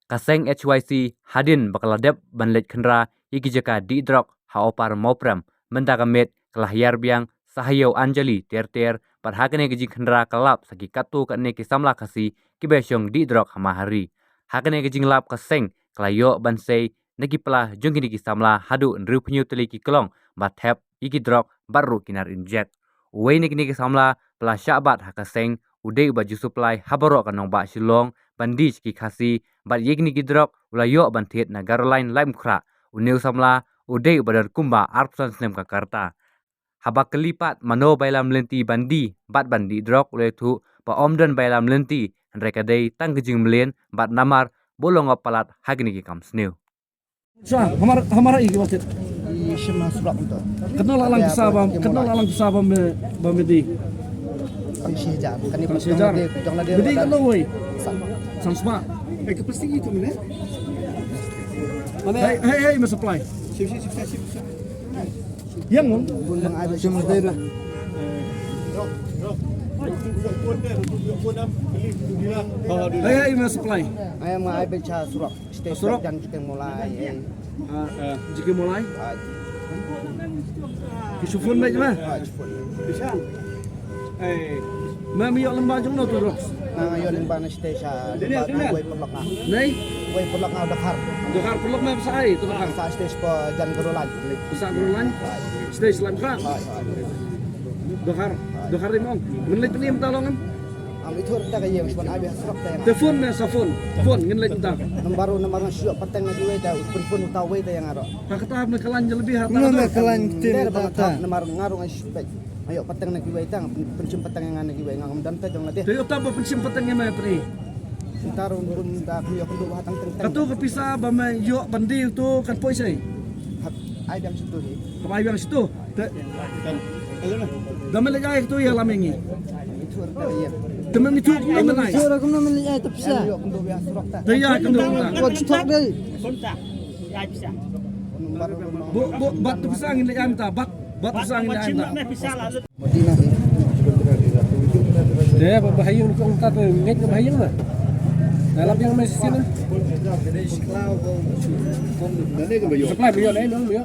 Kaseng HYC hadin bakaladep banlet khendra iki jaka di drok haopar mopram mendagamet kelahyar biang sahayo Anjali ter parhakane gaji khendra kalap sagi katu kane kisamla kasi kibesyong di drok hamahari. Hakane gaji ngelap kaseng kelayo bansei negipla jongkini kisamla hadu nru penyu teliki kelong bathep iki drok baru kinar injet. Uwe niki kisamla pela syabat hakaseng ude baju supply habaro kanong ba silong bandi ki khasi bat yegni gidrok ulayo bantit negara lain lain kra uneu samla ude badar kumba arpsan snem kakarta habak kelipat mano bailam lenti bandi bat bandi drok ule thu pa omdan bailam lenti mereka dei tanggejing melen bat namar bolong palat hagni ki kam sneu हमारा एक बात ये शिमला सुरख untuk कितना लाlang kisah bam di Pangsihajar kan ini Pangsihajar. Jadi kan lo woi sama Ke pasti gitu mana? hey mas supply yang bundang ada cuma dia hey mas supply ayam ngai baca surak Surak? dan kita mulai jika mulai kisufun baik mah mami yok lembah jeng no tu rok ngayon yang bana station wei pelak ah nei wei pelak ah dakar dokar pelok mah besai tu kan sa station po jan gerolan bisa berulang stay selam kan dokar rimong menlit ni mentalongan am itu kita kaya yang sepan abi surak ta yang telefon na sa phone ngenlit mental nomor syuk pateng lagi wei ta pun tahu wei ta yang aro hakata na kalan lebih hata nomor ngarung ai baik ayo pateng lagi wei ta pencim pateng yang lagi wei ngam dan ta jong latih Tayo tamba pensimpatan nga may pre. tarun pun tak kuyo kudu hatang teng Kato kapisa ba may yo bandi to kan po isay. ai biang situ hi Kamay bang situ. Daman lagay ito ya lamengi. itu kaya Daman ito na manay. Suara kena milik ay tapsa. ayo kudu biang surak ta Daya kan do. Wag stok dai. Bat to pisang ni amta bat pisang ni amta. Medina hi Daya babahayong ko ang tato ngit na bahayong na. Dalam yang may sisinan. Nani ke bayo? Supply biyo na yun, biyo.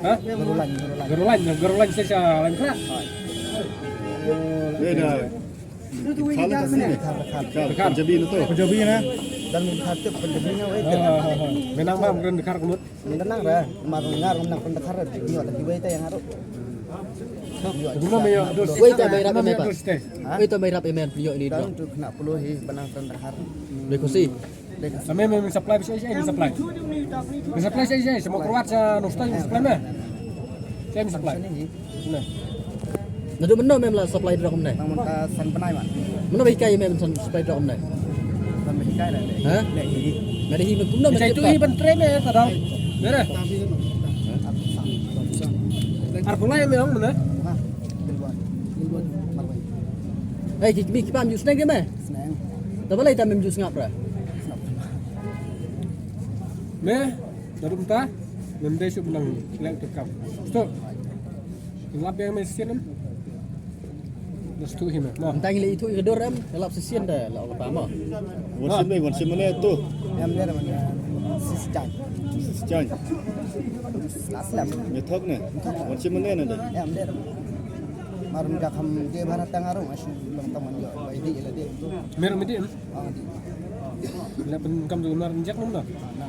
Ha? gerulan Garulan sa langkra. Beda. Kalau sini. Dekat jadi itu. Pajabi na. dan menghatip pendebina wei Menang mah mungkin dekar kumut. menang ra ngarung nang pendekar biyo lagi wei ta yang aro Guna mayo dos. Wait, may rap may pa. Ha? Ito may rap emen video ini dan dro. tu kena puluh hi benang pendekar Lekusi. Kami may supply bisa siya, supply. May supply siya, semua keluar sa Nusta yung supply na. Saya may supply. ni Nah. Nado meno mem la supply dro kom nai. nang monta san penai mak Meno bai kai mem supply dro kom nai. san mehikai la Ha? le hi Mari hi kum no Bisa itu iban tren ya tadau. Mere. Arpulai memang benar. ha bilbuan marwai Eh ki pam jus nai ke me? senang Tapi lai ta mem jus ngap ra. Me, daru entah. Memde su benang lek tekap. Stop. Ngap yang mesin. Lestu hima. Nah. Entang ile itu ke dorem lap sesien dah la apa ma. Wansi mana tu? yang dia mana sisjai Jangan. aslam Metok ni. Wansi mana nada? yang dia marum dak ham ge barat tang arung asu long taman yo bai di ila dia Mer medium. ah di Lek pen kam tu nar injak nom dah. nak